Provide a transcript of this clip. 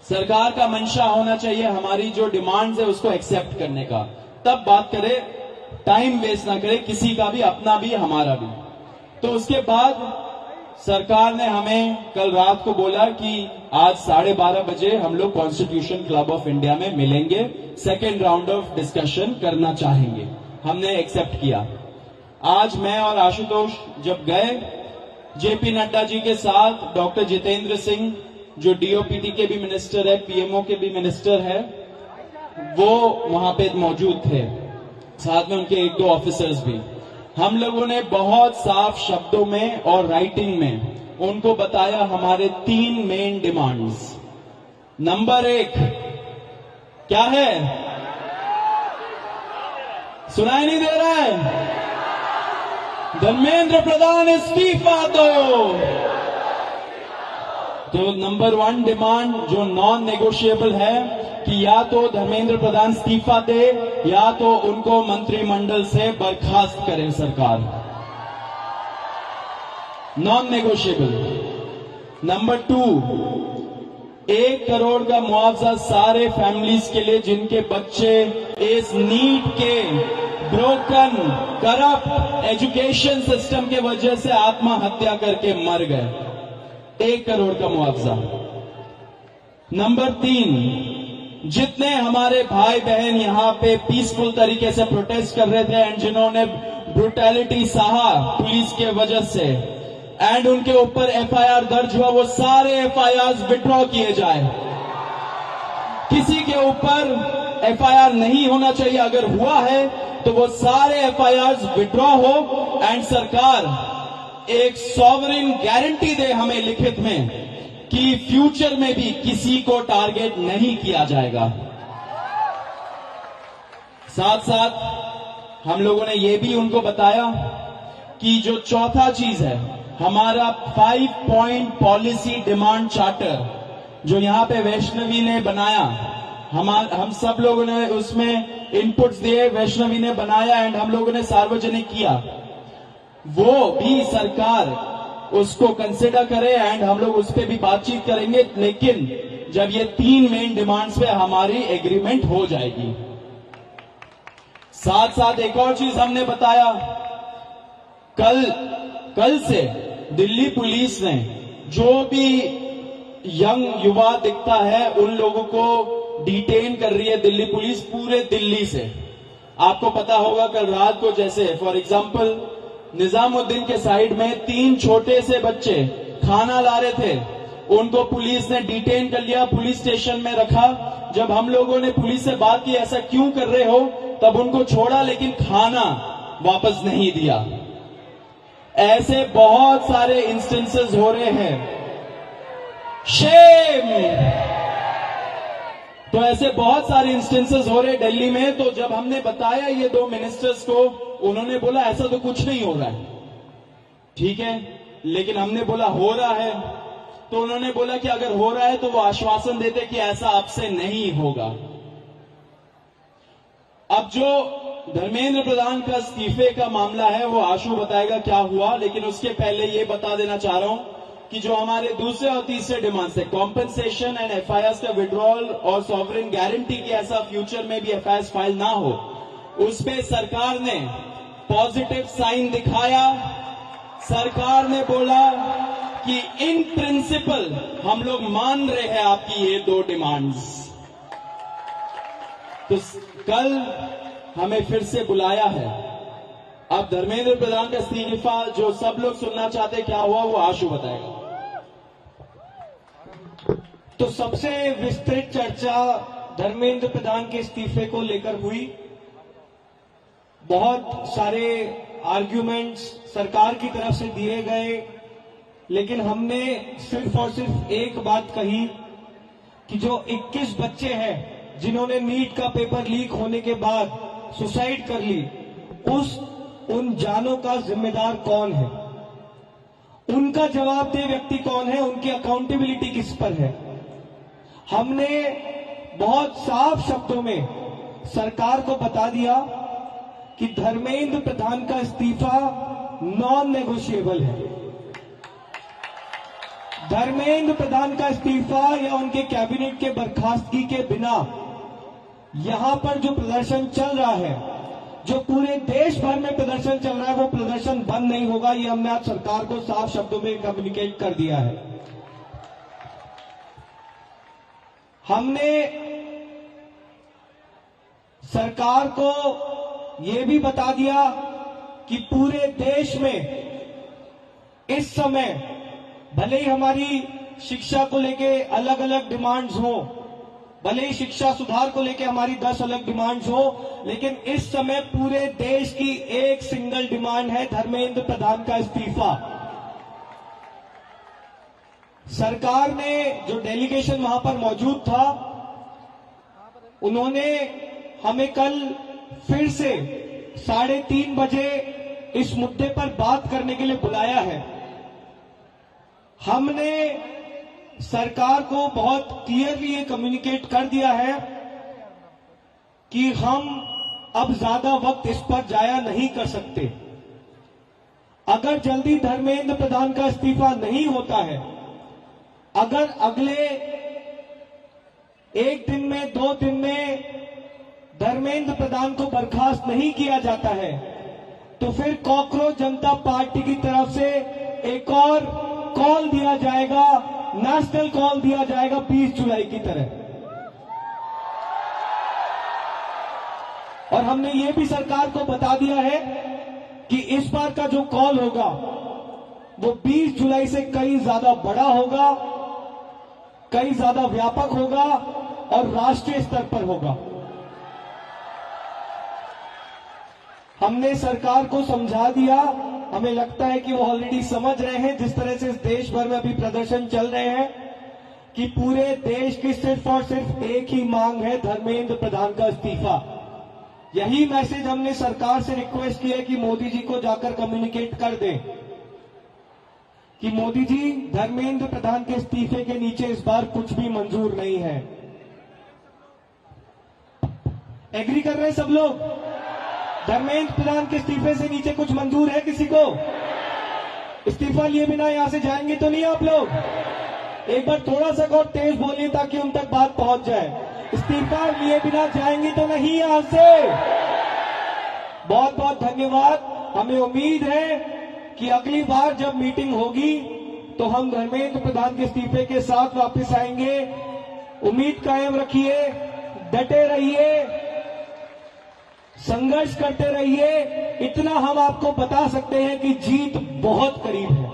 सरकार का मंशा होना चाहिए हमारी जो डिमांड्स है उसको एक्सेप्ट करने का, तब बात करे, टाइम वेस्ट ना करे किसी का भी, अपना भी हमारा भी। तो उसके बाद सरकार ने हमें कल रात को बोला कि आज 12:30 बजे हम लोग कॉन्स्टिट्यूशन क्लब ऑफ इंडिया में मिलेंगे, सेकेंड राउंड ऑफ डिस्कशन करना चाहेंगे। हमने एक्सेप्ट किया। आज मैं और आशुतोष जब गए, जेपी नड्डा जी के साथ डॉक्टर जितेंद्र सिंह जो डीओपीटी के भी मिनिस्टर है, पीएमओ के भी मिनिस्टर है, वो वहां पे मौजूद थे, साथ में उनके 1-2 ऑफिसर्स भी। हम लोगों ने बहुत साफ शब्दों में और राइटिंग में उनको बताया हमारे 3 मेन डिमांड्स। नंबर 1 क्या है? सुनाई नहीं दे रहा है? धर्मेंद्र प्रधान इस्तीफा दो। तो नंबर 1 डिमांड जो नॉन नेगोशिएबल है कि या तो धर्मेंद्र प्रधान इस्तीफा दे या तो उनको मंत्रिमंडल से बर्खास्त करे सरकार, नॉन नेगोशिएबल। नंबर 2, 1 करोड़ का मुआवजा सारे फैमिलीज के लिए जिनके बच्चे इस नीट के ब्रोकन करप्ट एजुकेशन सिस्टम के वजह से आत्महत्या करके मर गए, 1 करोड़ का मुआवजा। नंबर 3, जितने हमारे भाई बहन यहां पे पीसफुल तरीके से प्रोटेस्ट कर रहे थे एंड जिन्होंने ब्रुटैलिटी सहा पुलिस के वजह से एंड उनके ऊपर एफआईआर दर्ज हुआ, वो सारे एफआईआर विड्रॉ किए जाए। किसी के ऊपर एफआईआर नहीं होना चाहिए, अगर हुआ है तो वो सारे एफआईआर विड्रॉ हो एंड सरकार एक सॉवरेन गारंटी दे हमें लिखित में कि फ्यूचर में भी किसी को टारगेट नहीं किया जाएगा। साथ साथ हम लोगों ने ये भी उनको बताया कि जो चौथा चीज है हमारा 5 पॉइंट पॉलिसी डिमांड चार्टर जो यहां पे वैष्णवी ने बनाया, हम सब लोगों ने उसमें इनपुट्स दिए, वैष्णवी ने बनाया एंड हम लोगों ने सार्वजनिक किया, वो भी सरकार उसको कंसिडर करे एंड हम लोग उस पर भी बातचीत करेंगे, लेकिन जब ये 3 मेन डिमांड्स पे हमारी एग्रीमेंट हो जाएगी। साथ साथ एक और चीज हमने बताया, कल से दिल्ली पुलिस ने जो भी यंग युवा दिखता है उन लोगों को डिटेन कर रही है दिल्ली पुलिस पूरे दिल्ली से। आपको पता होगा कल रात को जैसे फॉर एग्जांपल निजामुद्दीन के साइड में 3 छोटे से बच्चे खाना ला रहे थे, उनको पुलिस ने डिटेन कर लिया, पुलिस स्टेशन में रखा। जब हम लोगों ने पुलिस से बात की ऐसा क्यों कर रहे हो, तब उनको छोड़ा लेकिन खाना वापस नहीं दिया। ऐसे बहुत सारे इंस्टेंसेस हो रहे हैं, शेम। तो ऐसे बहुत सारे इंस्टेंसेस हो रहे दिल्ली में। तो जब हमने बताया ये 2 मिनिस्टर्स को, उन्होंने बोला ऐसा तो कुछ नहीं हो रहा है। ठीक है, लेकिन हमने बोला हो रहा है, तो उन्होंने बोला कि अगर हो रहा है तो वो आश्वासन देते कि ऐसा आपसे नहीं होगा। अब जो धर्मेंद्र प्रधान का इस्तीफे का मामला है वो आशु बताएगा क्या हुआ, लेकिन उसके पहले ये बता देना चाह रहा हूं कि जो हमारे दूसरे और तीसरे डिमांड्स है, कॉम्पेंसेशन एंड एफआईआर का विड्रॉल और सॉवरेन गारंटी की ऐसा फ्यूचर में भी एफआईआर फाइल ना हो, उस पे सरकार ने पॉजिटिव साइन दिखाया। सरकार ने बोला कि इन प्रिंसिपल हम लोग मान रहे हैं आपकी ये 2 डिमांड्स। तो कल हमें फिर से बुलाया है। अब धर्मेंद्र प्रधान का इस्तीफा जो सब लोग सुनना चाहते क्या हुआ वो आशु बताएगा। तो सबसे विस्तृत चर्चा धर्मेंद्र प्रधान के इस्तीफे को लेकर हुई। बहुत सारे आर्ग्यूमेंट्स सरकार की तरफ से दिए गए, लेकिन हमने सिर्फ और सिर्फ एक बात कही कि जो 21 बच्चे हैं जिन्होंने नीट का पेपर लीक होने के बाद सुसाइड कर ली, उन जानों का जिम्मेदार कौन है, उनका जवाबदेह व्यक्ति कौन है, उनकी अकाउंटेबिलिटी किस पर है। हमने बहुत साफ शब्दों में सरकार को बता दिया कि धर्मेंद्र प्रधान का इस्तीफा नॉन नेगोशिएबल है। धर्मेंद्र प्रधान का इस्तीफा या उनके कैबिनेट के बर्खास्तगी के बिना यहां पर जो प्रदर्शन चल रहा है, जो पूरे देश भर में प्रदर्शन चल रहा है, वो प्रदर्शन बंद नहीं होगा। ये हमने आज सरकार को साफ शब्दों में कम्युनिकेट कर दिया है। हमने सरकार को ये भी बता दिया कि पूरे देश में इस समय भले ही हमारी शिक्षा को लेके अलग अलग डिमांड्स हो, भले ही शिक्षा सुधार को लेके हमारी 10 अलग डिमांड्स हो, लेकिन इस समय पूरे देश की एक सिंगल डिमांड है, धर्मेंद्र प्रधान का इस्तीफा। सरकार ने जो डेलीगेशन वहां पर मौजूद था, उन्होंने हमें कल फिर से 3:30 बजे इस मुद्दे पर बात करने के लिए बुलाया है। हमने सरकार को बहुत क्लियरली ये कम्युनिकेट कर दिया है कि हम अब ज्यादा वक्त इस पर जाया नहीं कर सकते। अगर जल्दी धर्मेंद्र प्रधान का इस्तीफा नहीं होता है, अगर अगले 1 दिन में 2 दिन में धर्मेंद्र प्रधान को बर्खास्त नहीं किया जाता है, तो फिर कॉकरोच जनता पार्टी की तरफ से एक और कॉल दिया जाएगा, नेशनल कॉल दिया जाएगा 20 जुलाई की तरह। और हमने ये भी सरकार को बता दिया है कि इस बार का जो कॉल होगा वो 20 जुलाई से कई ज्यादा बड़ा होगा, कई ज्यादा व्यापक होगा और राष्ट्रीय स्तर पर होगा। हमने सरकार को समझा दिया, हमें लगता है कि वो ऑलरेडी समझ रहे हैं, जिस तरह से इस देश भर में अभी प्रदर्शन चल रहे हैं, कि पूरे देश की सिर्फ और सिर्फ एक ही मांग है, धर्मेंद्र प्रधान का इस्तीफा। यही मैसेज हमने सरकार से रिक्वेस्ट किया है कि मोदी जी को जाकर कम्युनिकेट कर दें कि मोदी जी, धर्मेंद्र प्रधान के इस्तीफे के नीचे इस बार कुछ भी मंजूर नहीं है। एग्री कर रहे हैं सब लोग? धर्मेंद्र प्रधान के इस्तीफे से नीचे कुछ मंजूर है किसी को? इस्तीफा लिए बिना यहां से जाएंगे तो नहीं आप लोग? एक बार थोड़ा सा और तेज बोलिए ताकि उन तक बात पहुंच जाए। इस्तीफा लिए बिना जाएंगे तो नहीं यहां से? बहुत बहुत धन्यवाद। हमें उम्मीद है कि अगली बार जब मीटिंग होगी तो हम धर्मेंद्र प्रधान के इस्तीफे के साथ वापस आएंगे। उम्मीद कायम रखिए, डटे रहिए, संघर्ष करते रहिए। इतना हम आपको बता सकते हैं कि जीत बहुत करीब है।